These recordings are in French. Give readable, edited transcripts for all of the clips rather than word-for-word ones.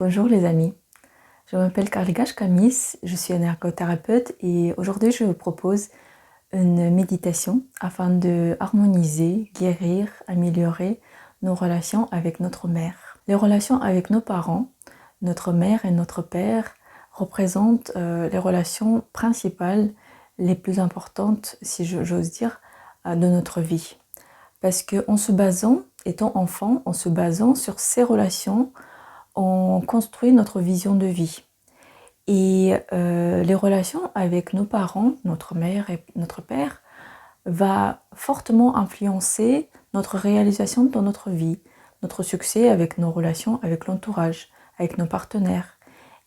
Bonjour les amis, je m'appelle Karligash Kamis, je suis un ergothérapeute et aujourd'hui je vous propose une méditation afin de harmoniser, guérir, améliorer nos relations avec notre mère. Les relations avec nos parents, notre mère et notre père représentent les relations principales, les plus importantes, si j'ose dire, de notre vie. Parce qu'en se basant, étant enfant, en se basant sur ces relations, on construit notre vision de vie. Et les relations avec nos parents, notre mère et notre père, va fortement influencer notre réalisation dans notre vie, notre succès avec nos relations avec l'entourage, avec nos partenaires.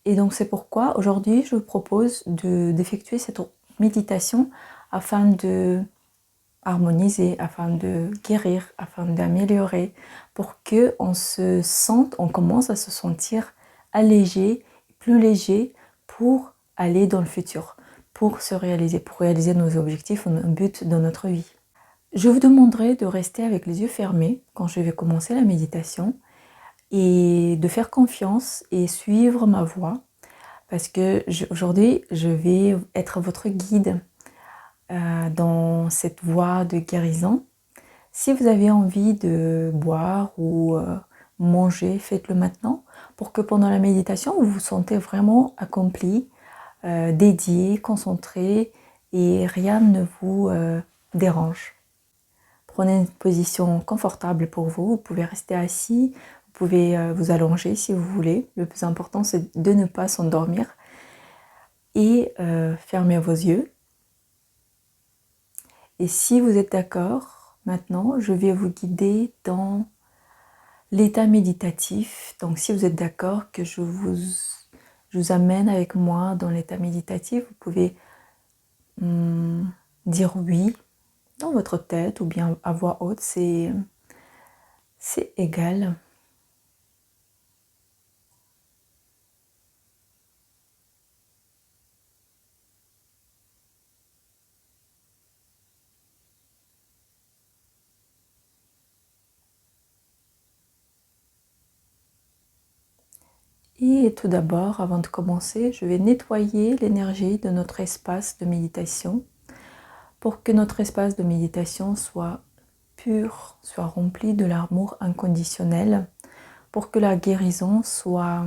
Et donc c'est pourquoi aujourd'hui je vous propose d'effectuer cette méditation afin de harmoniser, afin de guérir, afin d'améliorer, pour que on commence à se sentir allégé, plus léger pour aller dans le futur, pour se réaliser, pour réaliser nos objectifs, nos buts dans notre vie. Je vous demanderai de rester avec les yeux fermés quand je vais commencer la méditation et de faire confiance et suivre ma voix parce que aujourd'hui je vais être votre guide dans cette voie de guérison. Si vous avez envie de boire ou manger, faites-le maintenant pour que pendant la méditation, vous vous sentez vraiment accompli, dédié, concentré et rien ne vous dérange. Prenez une position confortable pour vous. Vous pouvez rester assis, vous pouvez vous allonger si vous voulez. Le plus important, c'est de ne pas s'endormir et fermez vos yeux. Et si vous êtes d'accord, maintenant, je vais vous guider dans l'état méditatif. Donc, si vous êtes d'accord que je vous amène avec moi dans l'état méditatif, vous pouvez dire oui dans votre tête ou bien à voix haute, c'est égal. Et tout d'abord, avant de commencer, je vais nettoyer l'énergie de notre espace de méditation pour que notre espace de méditation soit pur, soit rempli de l'amour inconditionnel, pour que la guérison soit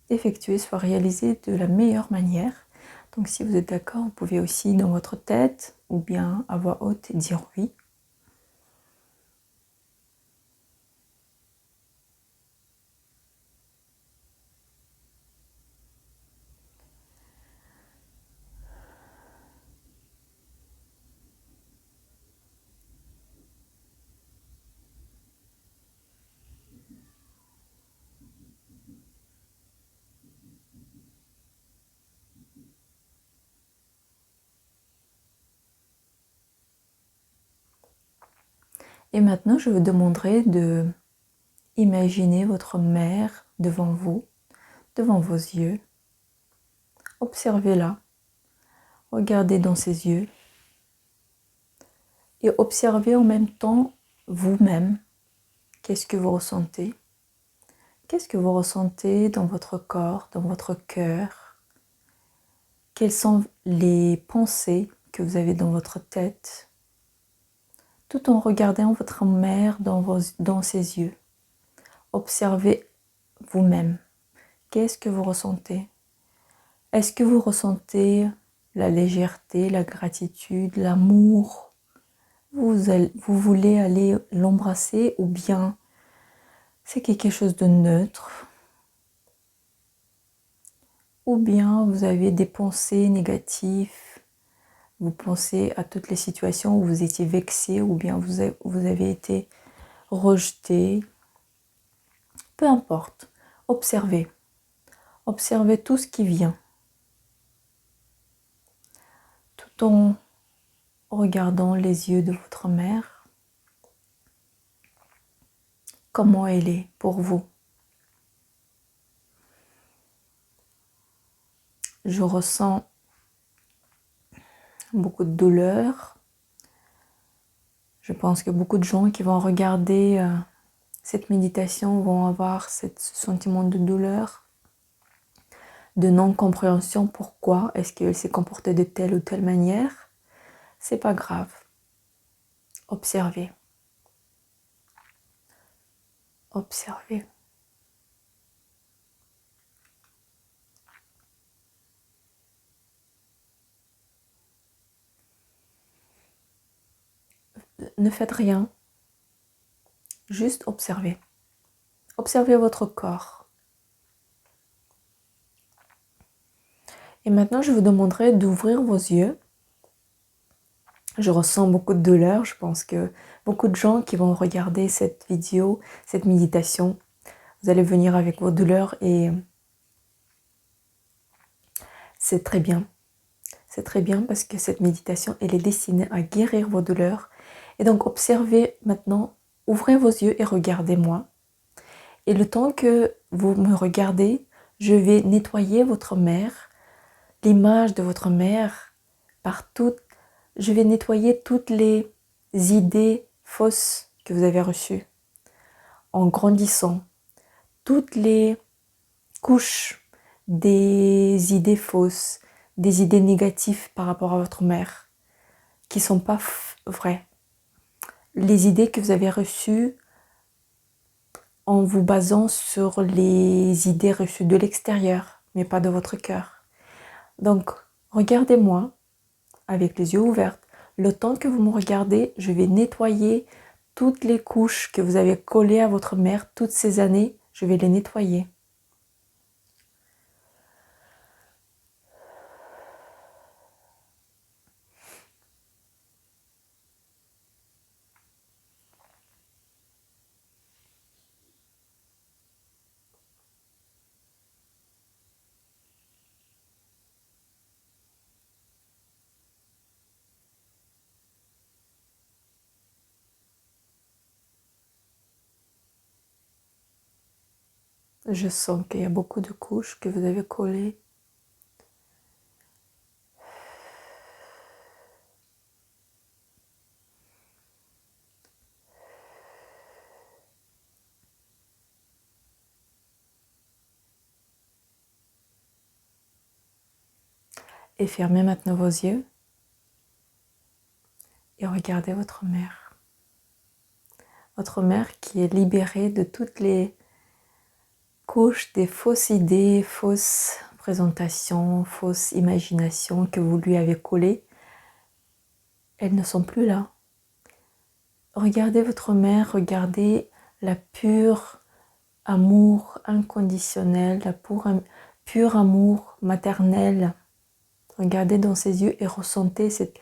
effectuée, soit réalisée de la meilleure manière. Donc si vous êtes d'accord, vous pouvez aussi dans votre tête ou bien à voix haute dire oui. Et maintenant, je vous demanderai de imaginer votre mère devant vous, devant vos yeux. Observez-la, regardez dans ses yeux et observez en même temps vous-même. Qu'est-ce que vous ressentez? Qu'est-ce que vous ressentez dans votre corps, dans votre cœur? Quelles sont les pensées que vous avez dans votre tête? Tout en regardant votre mère dans ses yeux. Observez vous-même. Qu'est-ce que vous ressentez? Est-ce que vous ressentez la légèreté, la gratitude, l'amour? Vous voulez aller l'embrasser ou bien c'est quelque chose de neutre? Ou bien vous avez des pensées négatives? Vous pensez à toutes les situations où vous étiez vexé ou bien vous avez été rejeté. Peu importe, observez. Observez tout ce qui vient. Tout en regardant les yeux de votre mère. Comment elle est pour vous? Je ressens beaucoup de douleur. Je pense que beaucoup de gens qui vont regarder cette méditation vont avoir ce sentiment de douleur, de non-compréhension. Pourquoi est-ce qu'elle s'est comportée de telle ou telle manière? C'est pas grave. Observez. Observez. Ne faites rien. Juste observez. Observez votre corps. Et maintenant, je vous demanderai d'ouvrir vos yeux. Je ressens beaucoup de douleur. Je pense que beaucoup de gens qui vont regarder cette vidéo, cette méditation, vous allez venir avec vos douleurs et c'est très bien. C'est très bien parce que cette méditation, elle est destinée à guérir vos douleurs. Et donc, observez maintenant, ouvrez vos yeux et regardez-moi. Et le temps que vous me regardez, je vais nettoyer votre mère, l'image de votre mère, je vais nettoyer toutes les idées fausses que vous avez reçues en grandissant, toutes les couches des idées fausses, des idées négatives par rapport à votre mère, qui ne sont pas vraies. Les idées que vous avez reçues en vous basant sur les idées reçues de l'extérieur, mais pas de votre cœur. Donc, regardez-moi avec les yeux ouverts. Le temps que vous me regardez, je vais nettoyer toutes les couches que vous avez collées à votre mère toutes ces années. Je vais les nettoyer. Je sens qu'il y a beaucoup de couches que vous avez collées. Et fermez maintenant vos yeux et regardez votre mère. Votre mère qui est libérée de toutes les couches des fausses idées, fausses présentations, fausses imaginations que vous lui avez collées. Elles ne sont plus là. Regardez votre mère, regardez la pure amour inconditionnel, la pure amour maternel. Regardez dans ses yeux et ressentez cet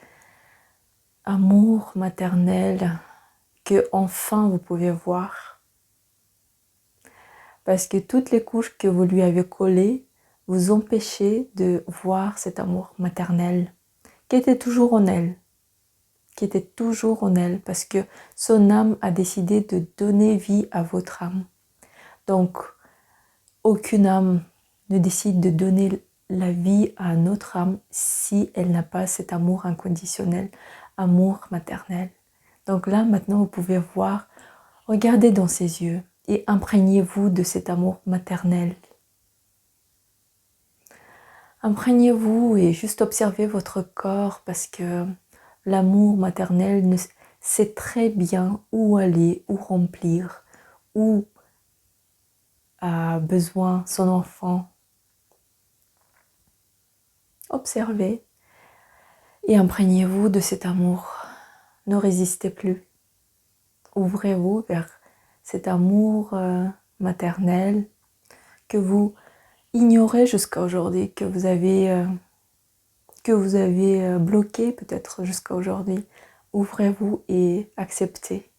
amour maternel que enfin vous pouvez voir. Parce que toutes les couches que vous lui avez collées vous empêchaient de voir cet amour maternel qui était toujours en elle. Parce que son âme a décidé de donner vie à votre âme. Donc, aucune âme ne décide de donner la vie à notre âme si elle n'a pas cet amour inconditionnel, amour maternel. Donc là, maintenant, vous pouvez voir, regardez dans ses yeux et imprégnez-vous de cet amour maternel. Imprégnez-vous et juste observez votre corps parce que l'amour maternel sait très bien où aller, où remplir, où a besoin son enfant. Observez et imprégnez-vous de cet amour. Ne résistez plus. Ouvrez-vous vers cet amour maternel que vous ignorez jusqu'à aujourd'hui, que vous avez bloqué peut-être jusqu'à aujourd'hui. Ouvrez-vous et acceptez.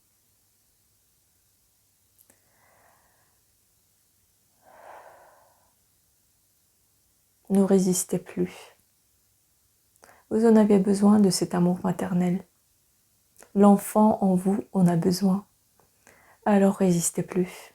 Ne résistez plus. Vous en avez besoin de cet amour maternel. L'enfant en vous en a besoin. Alors résistez plus.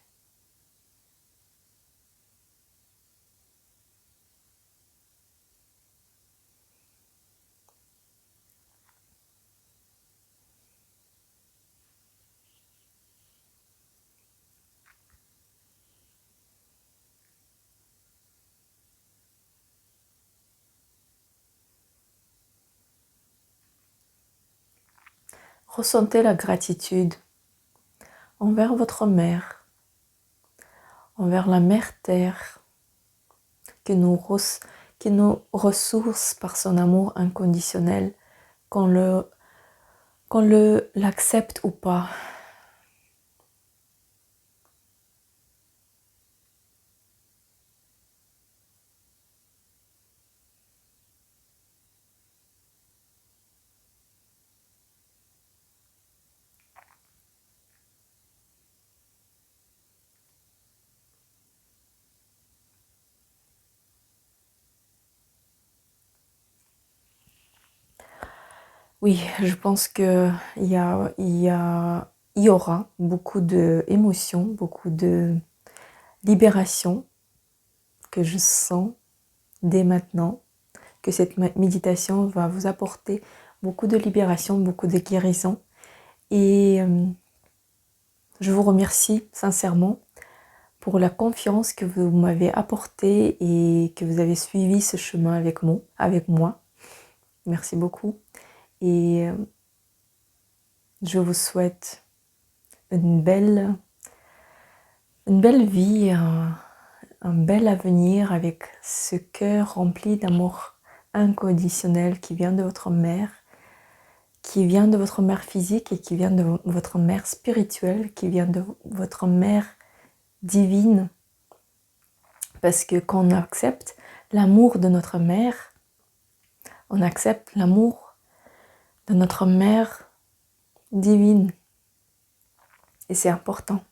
Ressentez la gratitude envers votre mère, envers la mère terre qui nous ressource par son amour inconditionnel, qu'on l'accepte ou pas. Oui, je pense qu'il y aura beaucoup d'émotions, beaucoup de libération que je sens dès maintenant, que cette méditation va vous apporter beaucoup de libération, beaucoup de guérison. Et je vous remercie sincèrement pour la confiance que vous m'avez apportée et que vous avez suivi ce chemin avec moi. Merci beaucoup. Et je vous souhaite une belle vie, un bel avenir avec ce cœur rempli d'amour inconditionnel qui vient de votre mère, qui vient de votre mère physique et qui vient de votre mère spirituelle, qui vient de votre mère divine. Parce que quand on accepte l'amour de notre mère, on accepte l'amour de notre mère divine. Et c'est important.